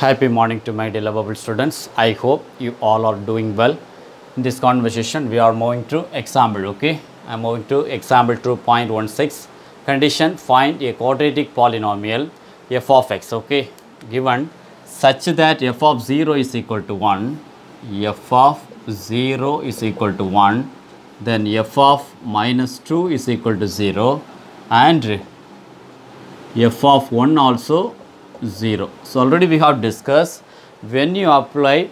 Happy morning to my dear lovable students. I hope you all are doing well. In this conversation, we are moving to example. Okay, I am moving to example 2.16. Condition: find a quadratic polynomial f of x. Okay, given such that f of 0 is equal to 1, f of 0 is equal to 1, then f of minus 2 is equal to 0, and f of 1 also 0. So already we have discussed, when you apply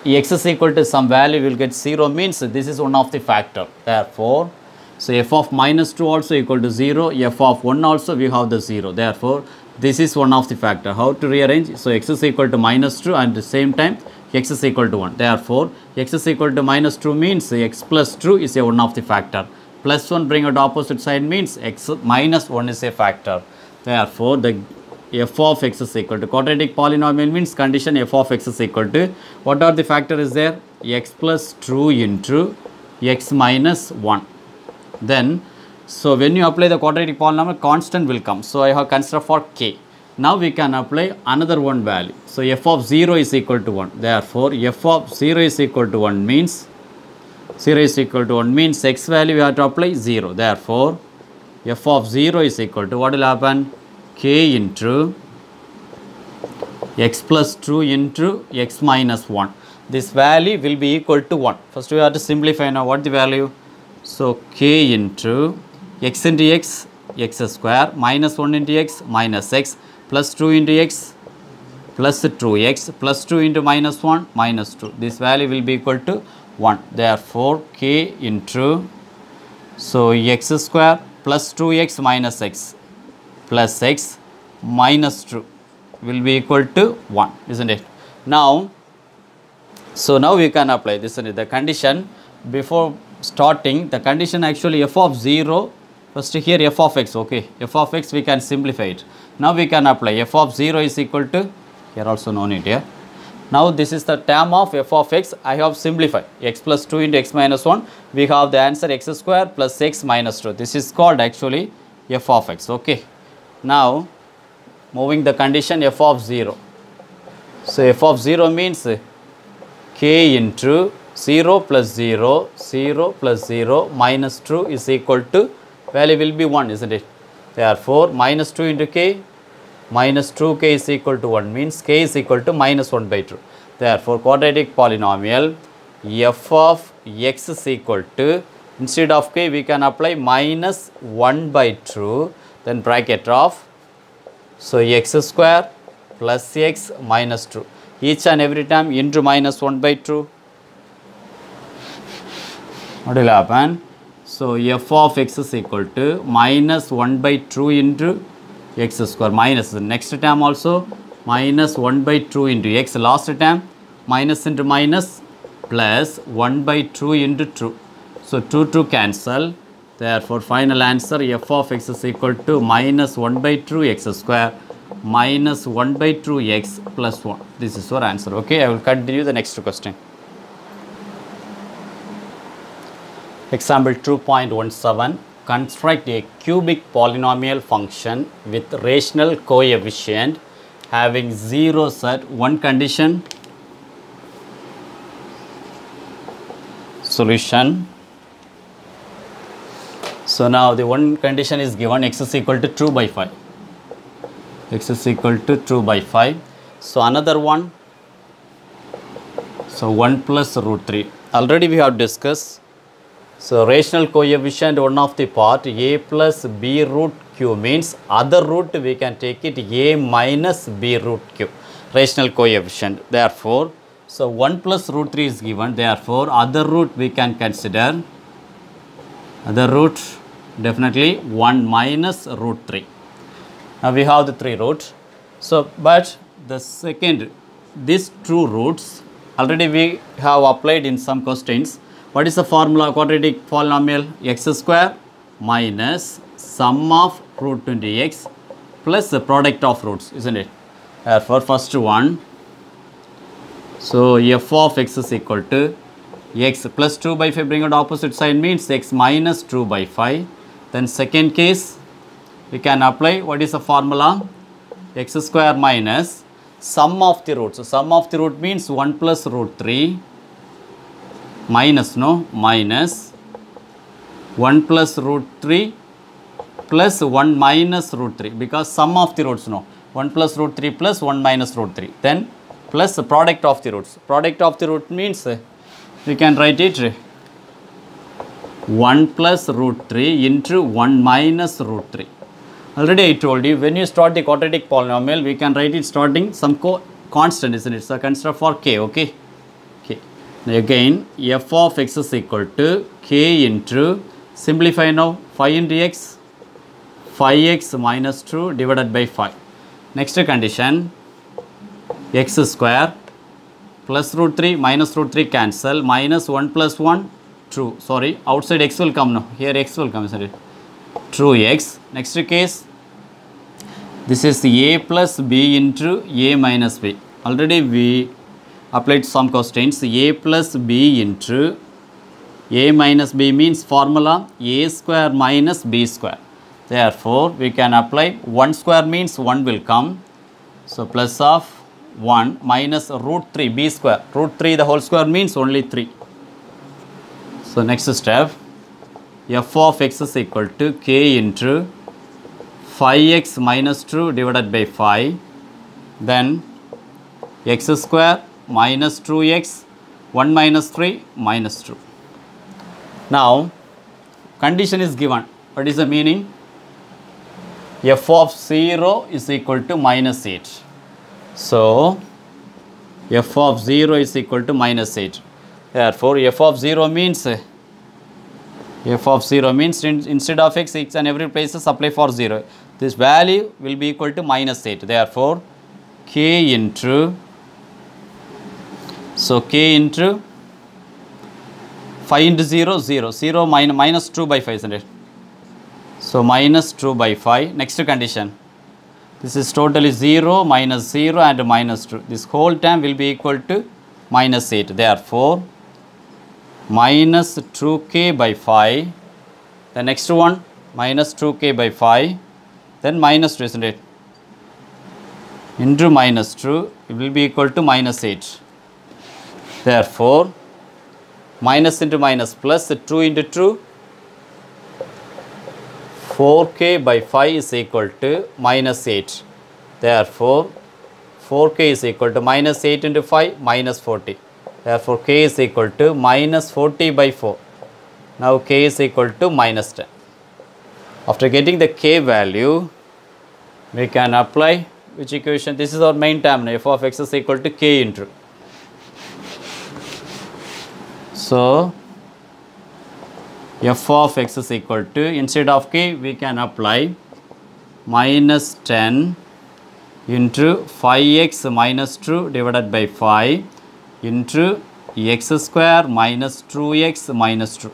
x is equal to some value, you will get 0, means this is one of the factor. Therefore, so f of minus 2 also equal to 0, f of 1 also we have the 0. Therefore, this is one of the factor. How to rearrange? So x is equal to minus 2 and at the same time x is equal to 1. Therefore, x is equal to minus 2 means x plus 2 is a one of the factor. Plus 1 bring it opposite side means x minus 1 is a factor. Therefore, the f of x is equal to quadratic polynomial means condition f of x is equal to, what are the factor is there? X plus 2 into x minus 1. Then, so when you apply the quadratic polynomial, constant will come. So I have considered for k. Now we can apply another one value. So f of 0 is equal to 1. Therefore, f of 0 is equal to 1 means x value we have to apply 0. Therefore, f of 0 is equal to, what will happen? K into x plus 2 into x minus 1. This value will be equal to 1. First we have to simplify now. What the value? So k into x square, minus 1 into x minus x, plus 2 into x plus 2x, plus 2 into minus 1 minus 2. This value will be equal to 1. Therefore, k into, so x square plus 2x minus x plus x minus 2 will be equal to 1, isn't it? Now, so now we can apply this, the condition. Before starting the condition, actually f of 0, first here f of x, okay, f of x we can simplify it. Now we can apply f of 0 is equal to, here also no need here. Now this is the term of f of x, I have simplified, x plus 2 into x minus 1, we have the answer x square plus x minus 2. This is called actually f of x, okay. Now, moving the condition f of 0. So, f of 0 means k into 0 plus 0, 0 plus 0 minus 2 is equal to, value will be 1, isn't it? Therefore, minus 2 into k, minus 2k is equal to 1 means k is equal to minus 1 by 2. Therefore, quadratic polynomial f of x is equal to, instead of k we can apply minus 1 by 2, then bracket of, so x square plus x minus 2, each and every time into minus 1 by 2. What will happen? So f of x is equal to minus 1 by 2 into x square, minus the next term also minus 1 by 2 into x, last term minus into minus, plus 1 by 2 into 2. So 2 cancel. Therefore, final answer f of x is equal to minus 1 by 2 x square minus 1 by 2 x plus 1. This is our answer. Okay, I will continue the next question. Example 2.17. Construct a cubic polynomial function with rational coefficient having zeros at one condition. Solution. So now the one condition is given, x is equal to 2 by 5. X is equal to 2 by 5. So another one, so 1 plus root 3. Already we have discussed. So rational coefficient, one of the part, a plus b root q means other root we can take it a minus b root q. Rational coefficient. Therefore, so 1 plus root 3 is given. Therefore, other root we can consider. Other root, definitely 1 minus root 3. Now we have the 3 roots. So, but the second, these 2 roots, already we have applied in some questions. What is the formula quadratic polynomial? X square minus sum of root 20x plus the product of roots, isn't it? Therefore, first one, so f of x is equal to x plus 2 by 5, bring it opposite side means x minus 2 by 5. Then second case, we can apply, what is the formula? X square minus sum of the roots. So sum of the root means 1 plus root 3 minus 1 plus root 3 plus 1 minus root 3, because sum of the roots 1 plus root 3 plus 1 minus root 3, then plus the product of the roots. Product of the root means we can write it 1 plus root 3 into 1 minus root 3. Already I told you, when you start the quadratic polynomial, we can write it starting some constant, isn't it? So consider for k, okay? Okay. Now again, f of x is equal to k into, simplify now, 5 into x, 5x minus 2 divided by 5. Next condition, x square plus root 3 minus root 3 cancel, minus 1 plus 1, true. Sorry, outside x will come now. Here x will come, isn't it? True x. Next case, this is a plus b into a minus b. Already we applied some constraints. A plus b into a minus b means formula a square minus b square. Therefore, we can apply 1 square means 1 will come. So, plus of 1 minus root 3 b square. Root 3 the whole square means only 3. So, next step, f of x is equal to k into 5x minus 2 divided by 5. Then x square minus 2x, 1 minus 3 minus 2. Now, condition is given. What is the meaning? F of 0 is equal to minus 8. So, f of 0 is equal to minus 8. Therefore, f of 0 means instead of x, each and every place apply for 0. This value will be equal to minus 8. Therefore, k into 5 into 0, 0. 0 minus 2 by 5, isn't it? So, minus 2 by 5. Next condition. This is totally 0, minus 0 and minus 2. This whole term will be equal to minus 8. Therefore, minus 2k by 5. The next one, minus 2k by 5. Then minus 2, isn't it? Into minus 2, it will be equal to minus 8. Therefore, minus into minus plus 2 into 2. 4k by 5 is equal to minus 8. Therefore, 4k is equal to minus 8 into 5 minus 40. Therefore, k is equal to minus 40 by 4. Now, k is equal to minus 10. After getting the k value, we can apply which equation? This is our main term. F of x is equal to k into. So, f of x is equal to, instead of k, we can apply minus 10 into 5x minus 2 divided by 5 into x square minus 2x minus 2.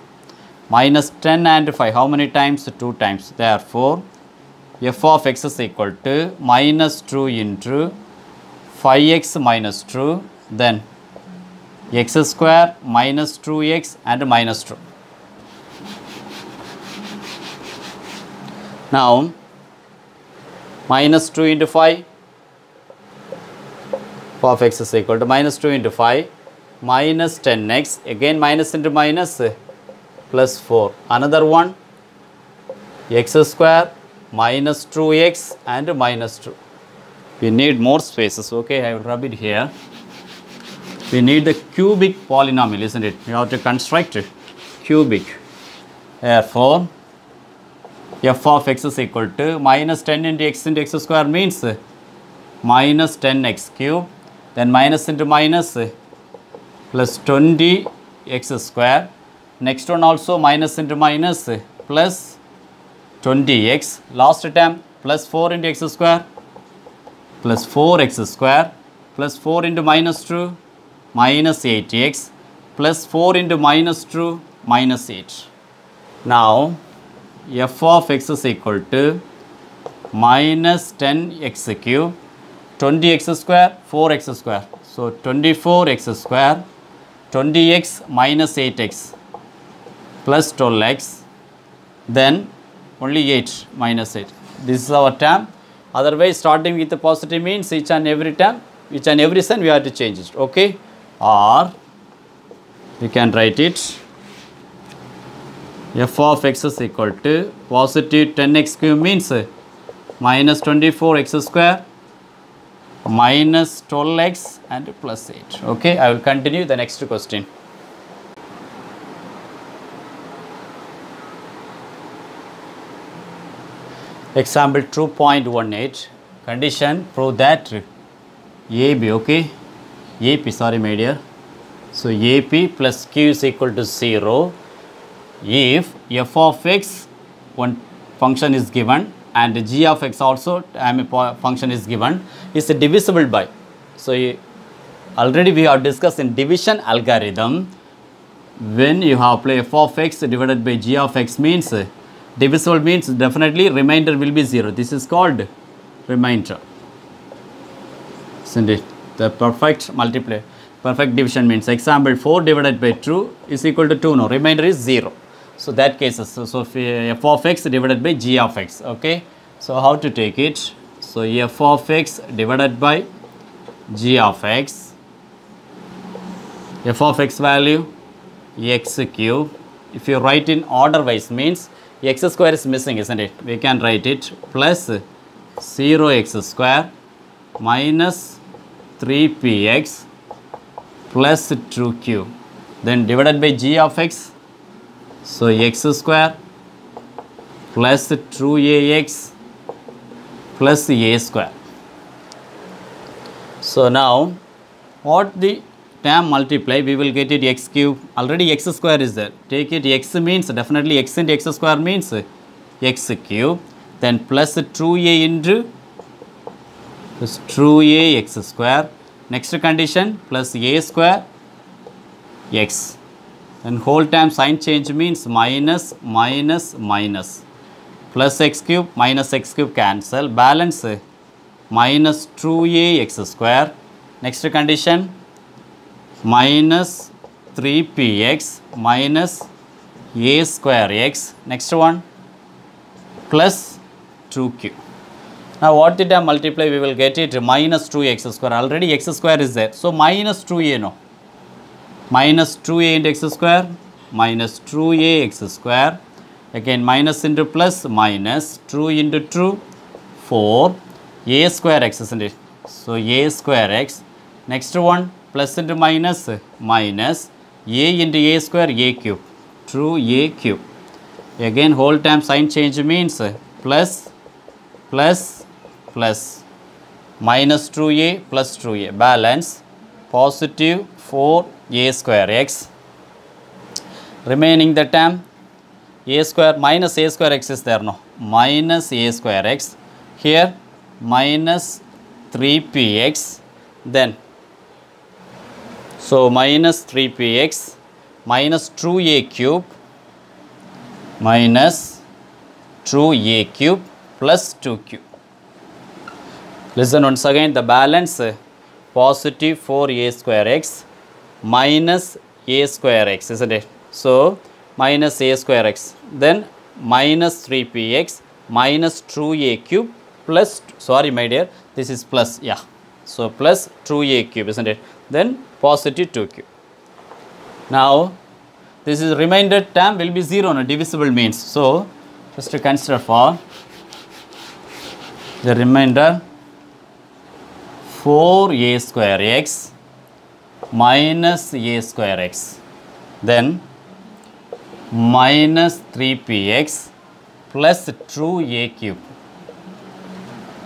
Minus 10 and 5, how many times? 2 times. Therefore, f of x is equal to minus 2 into 5x minus 2, then x square minus 2x and minus 2. Now, minus 2 into 5, f of x is equal to minus 2 into 5 minus 10x, again minus into minus plus 4. Another one, x square minus 2x and minus 2. We need more spaces, okay, I will rub it here. We need the cubic polynomial, isn't it? We have to construct it, cubic. Therefore, f of x is equal to minus 10 into x square means minus 10x cube, then minus into minus plus 20x square. Next one also minus into minus plus 20x. Last term plus 4 into x square plus 4x square plus 4 into minus 2 minus 8x plus 4 into minus 2 minus 8. Now, f of x is equal to minus 10x cube, 20x square, 4x square. So, 24x square, 20x minus 8x plus 12x, then only 8 minus 8. This is our term. Otherwise, starting with the positive means each and every term each and every sign we have to change it, okay? Or we can write it f of x is equal to positive 10x cube means minus 24x square minus 12x and plus 8. Okay, I will continue the next question. Example 2.18, condition prove that AB, okay, AP, sorry my dear. So AP plus Q is equal to 0 if f of x, one function is given, and g of x also function is given, is divisible by. So already we have discussed in division algorithm, when you have play f of x divided by g of x means divisible means definitely remainder will be 0. This is called remainder, isn't it? The perfect multiply, perfect division means example 4 divided by 2 is equal to 2, no, remainder is 0. So that case, so f of x divided by g of x, okay. So how to take it? So f of x divided by g of x, f of x value x cube. If you write in order wise means x square is missing, isn't it? We can write it plus 0x square minus 3px plus 2q, then divided by g of x. So x square plus 2ax plus a square. So now what the term multiply, we will get it x cube. Already x square is there. Take it x means definitely x into x square means x cube. Then plus 2a into plus 2a x square. Next condition plus a square x. Then whole time sign change means minus minus minus. Plus x cube minus x cube cancel. Balance minus 2a x square. Next condition minus 3px minus a square x. Next one plus 2q. Now what did I multiply? We will get it minus 2x square. Already x square is there. So minus 2a, no. Minus 2a into x square minus 2a x square. Again minus into plus minus 2 into 2 4 a square x, isn't it? So a square x. Next one plus into minus minus a into a square a cube, 2a cube. Again whole time sign change means plus plus plus minus 2a plus 2a, balance positive 4a square x. Remaining the term a square minus a square x is there, no, minus a square x. Here minus 3px, then so minus 3px minus 2a cube minus 2a cube plus 2q. Listen once again, the balance positive 4a square x minus a square x, isn't it? So minus a square x, then minus 3px minus 2a cube plus, sorry my dear, this is plus, yeah. So plus 2a cube, isn't it? Then positive 2q. Now this is remainder term will be 0, no, divisible means. So just to consider for the remainder 4a square x minus a square x, then minus 3px plus 2a cube,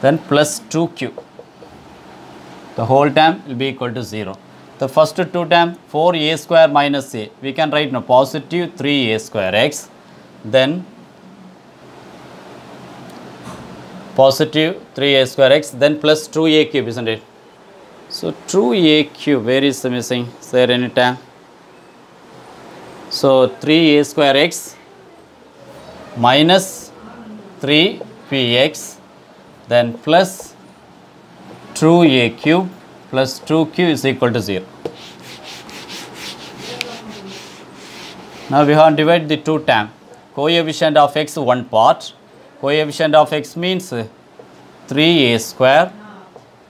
then plus 2q. The whole term will be equal to 0. The first two term 4a square minus a, we can write now positive 3a square x, then positive 3a square x, then plus 2a cube, isn't it? So 2a cube, where is the missing? Is there any term? So 3a square x minus 3px, then plus 2a cube plus 2q is equal to 0. Now we have to divide the two term. Coefficient of x one part. Coefficient of x means 3a square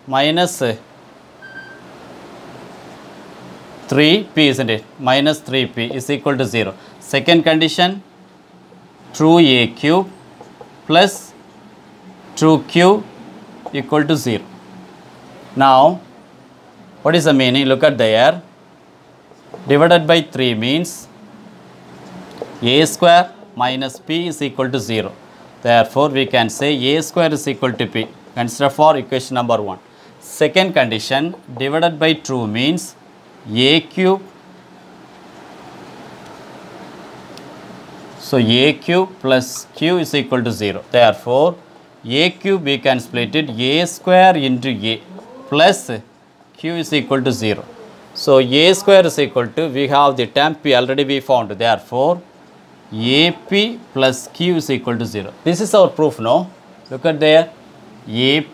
minus 3p, isn't it? Minus 3p is equal to 0. Second condition, true a cube plus true q equal to 0. Now, what is the meaning? Look at there. Divided by 3 means a square minus p is equal to 0. Therefore, we can say a square is equal to p. Consider for equation number 1. Second condition, divided by 2 means a cube. So, a cube plus q is equal to 0. Therefore, a cube we can split it a square into a plus q is equal to 0. So, a square is equal to, we have the term p already we found. Therefore, ap plus q is equal to 0. This is our proof, no? Look at there. ap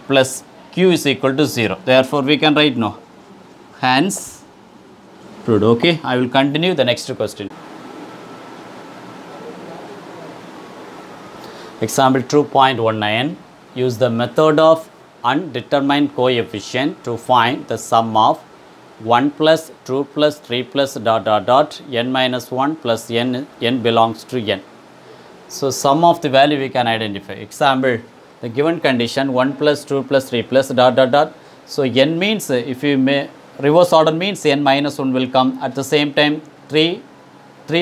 plus q is equal to 0. Therefore, we can write no. Hence, proved. Okay, I will continue the next question. Example 2.19. Use the method of undetermined coefficient to find the sum of 1 plus 2 plus 3 plus dot dot dot n minus 1 plus n belongs to n. So, sum of the value we can identify. Example, the given condition 1 plus 2 plus 3 plus dot dot dot. So, n means, if you may reverse order means n minus 1 will come at the same time 3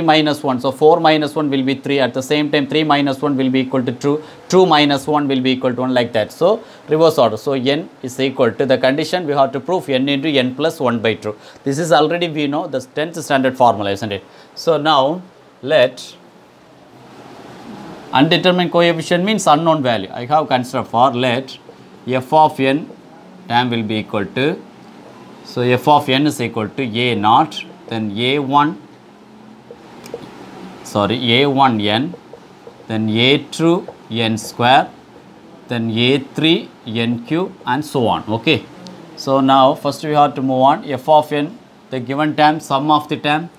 minus 1. So, 4 minus 1 will be 3, at the same time 3 minus 1 will be equal to 2, 2 minus 1 will be equal to 1, like that. So, reverse order. So, n is equal to the condition we have to prove n into n plus 1 by 2. This is already we know the 10th standard formula, isn't it? So, now let undetermined coefficient means unknown value. I have considered for let f of n term will be equal to, so f of n is equal to a naught, then a1 a1n, then a2 n square, then a3 n cube and so on. Okay. So, now first we have to move on. F of n, the given term, sum of the term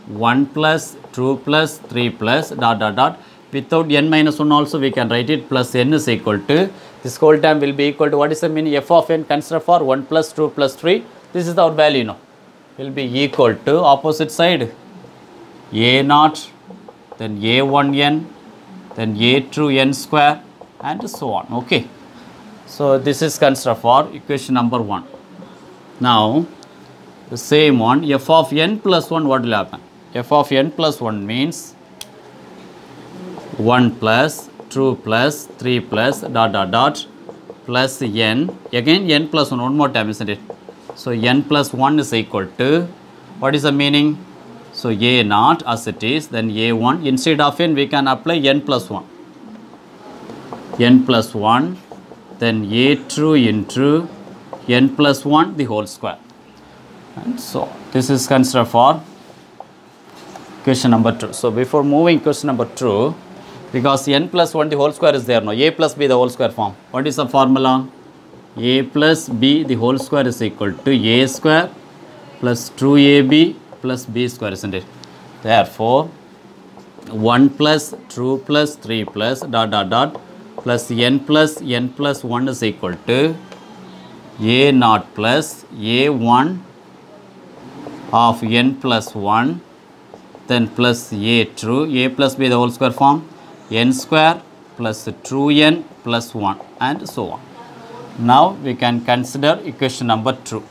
1 plus 2 plus 3 plus dot dot dot. Without n minus 1 also we can write it, plus n is equal to, this whole term will be equal to, what is the meaning? F of n, consider for 1 plus 2 plus 3. This is our value now. Will be equal to opposite side a naught, then a1n, then a2n square and so on. Okay. So, this is considered for equation number 1. Now, the same one, f of n plus 1, what will happen? F of n plus 1 means 1 plus 2 plus 3 plus dot dot dot plus n, again n plus 1, one more time, isn't it? So, n plus 1 is equal to, what is the meaning? So, a naught as it is, then a1, instead of n we can apply n plus 1, then a2 into n plus 1 the whole square, and so this is considered for question number 2. So, before moving question number 2, because n plus 1 the whole square is there now, a plus b the whole square form. What is the formula? A plus b the whole square is equal to a square plus 2ab plus b square, isn't it? Therefore, 1 plus 2 plus 3 plus dot dot dot plus n plus 1 is equal to a naught plus a1 of n plus 1, then plus a2, a plus b the whole square form, n square plus 2n plus 1 and so on. Now, we can consider equation number 2.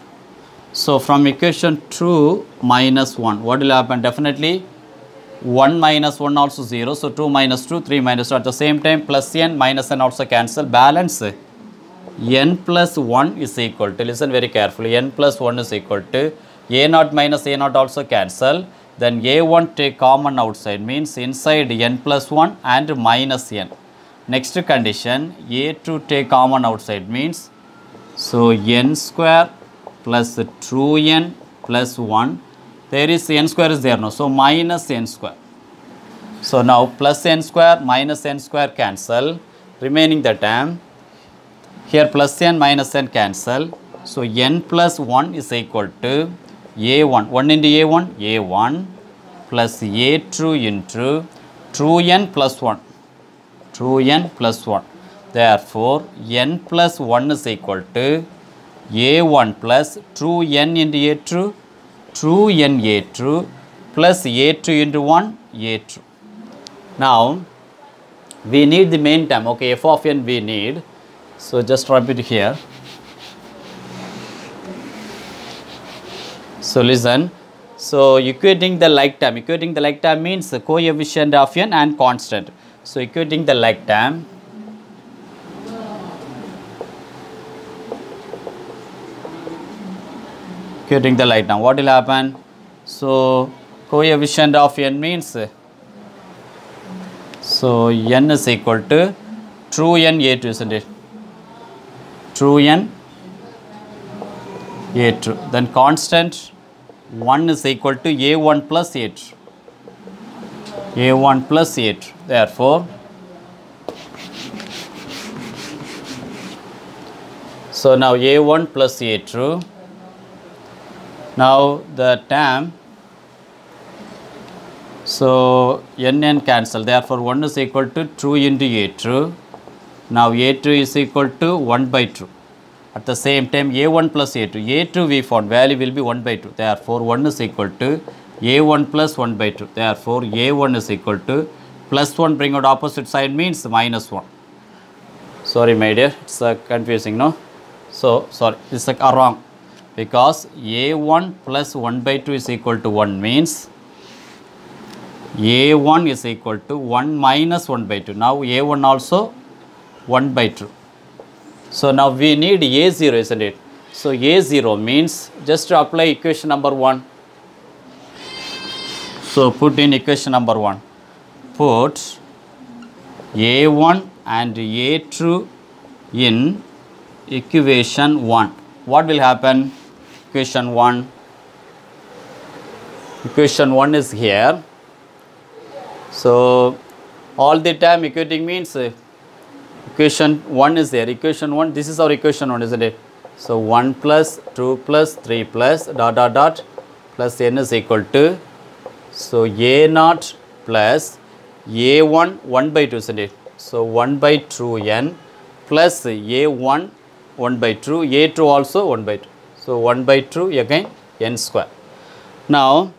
So, from equation 2 minus 1, what will happen? Definitely 1 minus 1 also 0. So, 2 minus 2, 3 minus 2, at the same time plus n minus n also cancel, balance n plus 1 is equal to, listen very carefully, n plus 1 is equal to a naught minus a naught also cancel, then a1 take common outside, means inside n plus 1 and minus n. Next condition, a2 take common outside, means, so n square plus 2n plus 1, there is n square is there now, so minus n square. So, now plus n square minus n square cancel, remaining the term, here plus n minus n cancel. So, n plus 1 is equal to a1, 1 into a1, a1 plus a2 into 2n plus 1, 2n plus 1. Therefore, n plus 1 is equal to a1 plus 2n into a2 true n a true plus a true into 1 a true. Now we need the main term. Okay, f of n we need. So just write it here. So listen. So equating the like term. Equating the like term means the coefficient of n and constant. So equating the like term. Equating the like term. What will happen? So coefficient of n means. So n is equal to true n a2, isn't it? True n a2. Then constant 1 is equal to a1 plus a2. a1 plus a2. Therefore, so now a1 plus a2. Now the term. So n cancel. Therefore, 1 is equal to true into a2. Now a2 is equal to 1 by 2. At the same time, a1 plus a2. a2 we found value will be 1 by 2. Therefore, 1 is equal to a1 plus 1 by 2. Therefore, a1 is equal to plus 1, bring out opposite side means minus 1. Sorry my dear, it's confusing, no? So, sorry, it's wrong. Because a1 plus 1 by 2 is equal to 1 means a1 is equal to 1 minus 1 by 2. Now a1 also 1 by 2. So now we need a0, isn't it? So a0 means just to apply equation number 1. So put in equation number 1. Put a1 and a2 in equation 1. What will happen? Equation 1. Equation 1 is here. So all the time equating means equation 1 is there. Equation 1, this is our equation 1, isn't it? So 1 plus 2 plus 3 plus dot dot dot plus n is equal to, so a naught plus a1 1 by 2, isn't it? So 1 by 2n plus a1 1 by 2, a2 also 1 by 2. So 1 by 2 again n square. Now,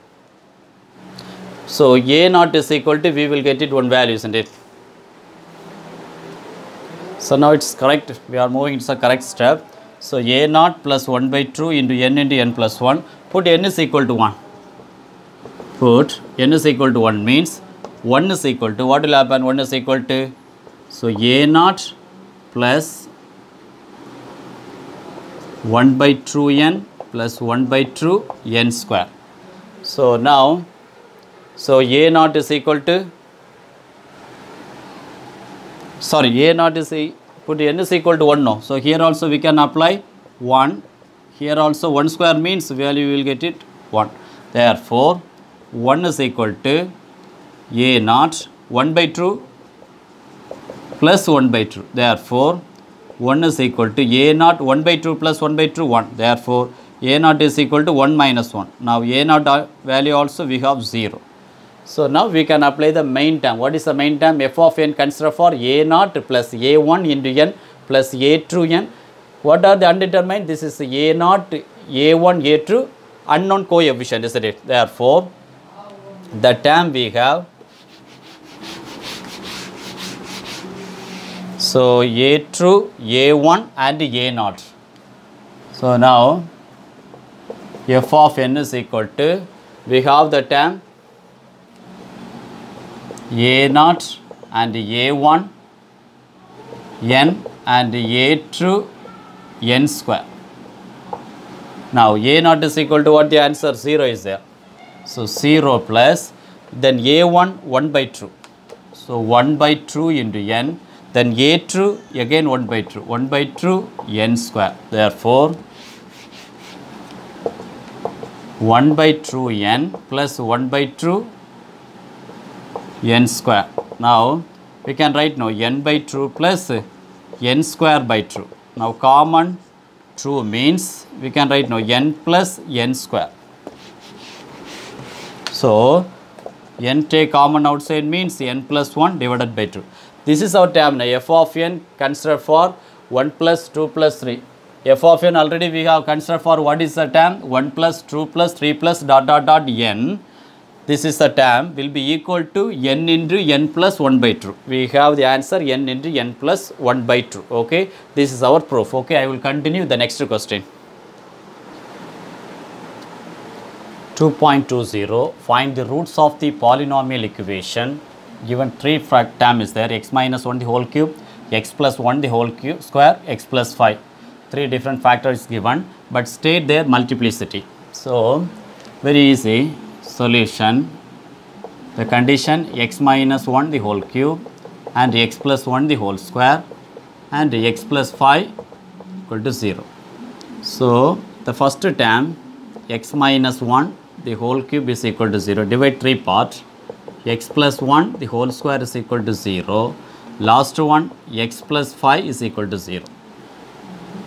so a naught is equal to, we will get it one value, isn't it? So now it's correct. We are moving, it's a correct step. So a naught plus 1 by 2 into n plus 1. Put n is equal to 1. Put n is equal to 1 means 1 is equal to, what will happen? 1 is equal to, so a naught plus 1 by 2n plus 1 by 2 n square. So now, so a naught is equal to, sorry, a naught is, put n is equal to 1 now. So here also we can apply 1. Here also 1 square means value will get it 1. Therefore, 1 is equal to a naught 1 by 2 plus 1 by 2. Therefore, 1 is equal to a naught 1 by 2 plus 1 by 2 1. Therefore, a naught is equal to 1 minus 1. Now a naught value also we have 0. So now we can apply the main term. What is the main term? F of n consider for a naught plus a1 into n plus a2 n. What are the undetermined? This is a naught, a1, a2 unknown coefficient, isn't it? Therefore, the term we have, so a2, a1 and a naught. So now f of n is equal to, we have the term a naught and a1 n and a2 n square. Now a naught is equal to what? The answer 0 is there. So 0 plus, then a1 1 by 2. So 1 by 2 into n, then a2 again 1 by 2, 1 by 2 n square. Therefore, 1 by 2 n plus 1 by 2 n square. Now we can write now n by 2 plus n square by 2. Now common 2 means we can write now n plus n square. So n take common outside means n plus 1 divided by 2. This is our term now. F of n consider for 1 plus 2 plus 3. f of n already we have considered for what is the term 1 plus 2 plus 3 plus dot dot dot n. This is the term will be equal to n into n plus 1 by 2. We have the answer n into n plus 1 by 2. Okay, this is our proof. Okay, I will continue the next question. 2.20, find the roots of the polynomial equation. Given 3 term is there, x minus 1 the whole cube, x plus 1 the whole cube square, x plus 5. 3 different factors given, but state their multiplicity. So, very easy solution. The condition x minus 1 the whole cube and x plus 1 the whole square and x plus 5 equal to 0. So, the first term x minus 1 the whole cube is equal to 0. Divide 3 parts. X plus 1 the whole square is equal to 0. Last one x plus 5 is equal to 0.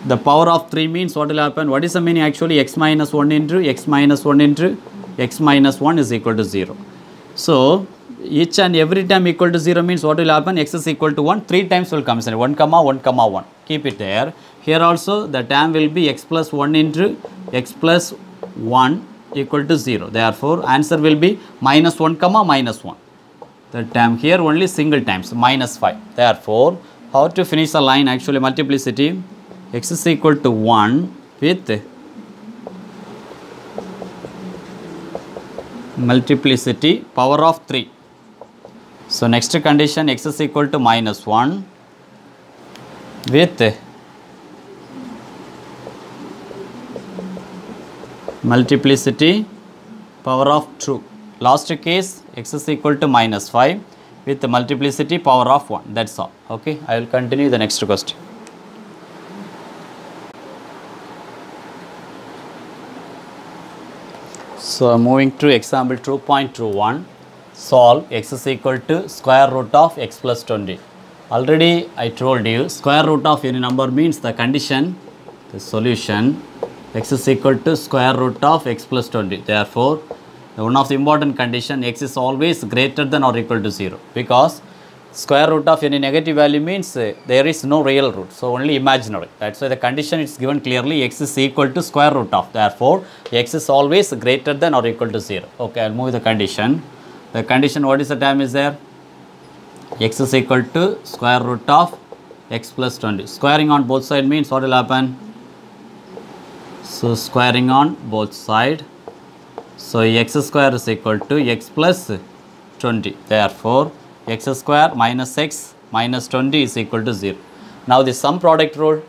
The power of 3 means what will happen? What is the meaning actually? X minus 1 into x minus 1 into x minus 1 is equal to 0. So, each and every time equal to 0 means what will happen? X is equal to 1. 3 times will come. 1 comma 1 comma 1. Keep it there. Here also the term will be x plus 1 into x plus 1 equal to 0. Therefore, answer will be minus 1 comma minus 1. The term here only single times minus 5. Therefore, how to finish the line? Actually multiplicity x is equal to 1 with multiplicity power of 3. So, next condition x is equal to minus 1 with multiplicity power of 2. Last case x is equal to minus 5 with the multiplicity power of 1. That's all. Okay, I will continue the next question. So, moving to example 2.21, solve x is equal to square root of x plus 20. Already I told you square root of any number means the condition, the solution x is equal to square root of x plus 20. Therefore, one of the important condition x is always greater than or equal to 0, because square root of any negative value means there is no real root, so only imaginary. That's why the condition is given clearly x is equal to square root of. Therefore, x is always greater than or equal to 0. Okay, I will move the condition. The condition, what is the term is there? X is equal to square root of x plus 20. Squaring on both sides means what will happen? So, squaring on both sides. So, x square is equal to x plus 20. Therefore, x square minus x minus 20 is equal to 0. Now, the sum product rule.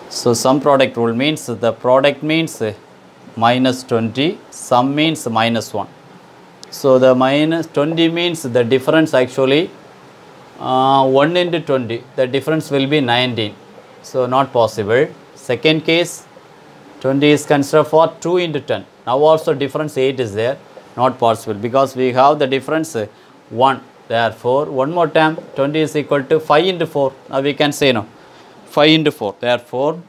So, sum product rule means the product means minus 20, sum means minus 1. So, the minus 20 means the difference actually 1 into 20, the difference will be 19. So, not possible. Second case, 20 is considered for 2 into 10. Now, also difference 8 is there, not possible, because we have the difference 1. Therefore, one more time 20 is equal to 5 into 4. Now, we can say no, 5 into 4. Therefore,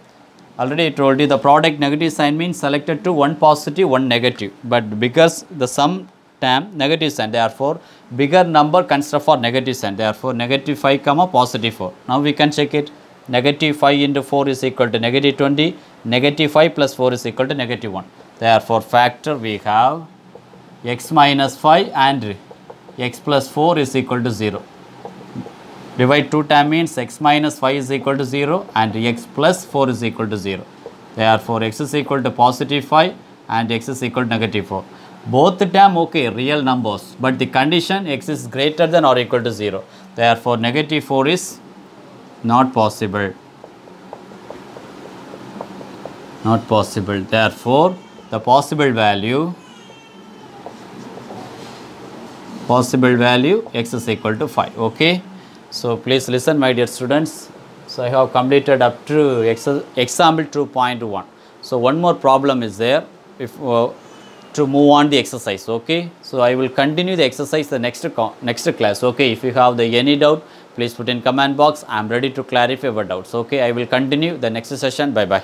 already I told you the product negative sign means selected to one positive, one negative. But because the sum term negative sign, therefore, bigger number considered for negative sign. Therefore, negative 5 comma positive 4. Now, we can check it. Negative 5 into 4 is equal to negative 20. Negative 5 plus 4 is equal to negative 1. Therefore, factor we have x minus 5 and x plus 4 is equal to 0. Divide 2 time means x minus 5 is equal to 0 and x plus 4 is equal to 0. Therefore, x is equal to positive 5 and x is equal to negative 4. Both the term okay, real numbers, but the condition x is greater than or equal to 0. Therefore, negative 4 is not possible. Not possible. Therefore, the possible value x is equal to 5. Okay. So, please listen my dear students. So, I have completed up to example 2.1. So, one more problem is there if to move on the exercise. Okay. So, I will continue the exercise the next class. Okay. If you have any doubt, please put in comment box. I am ready to clarify your doubts. Okay. I will continue the next session. Bye bye.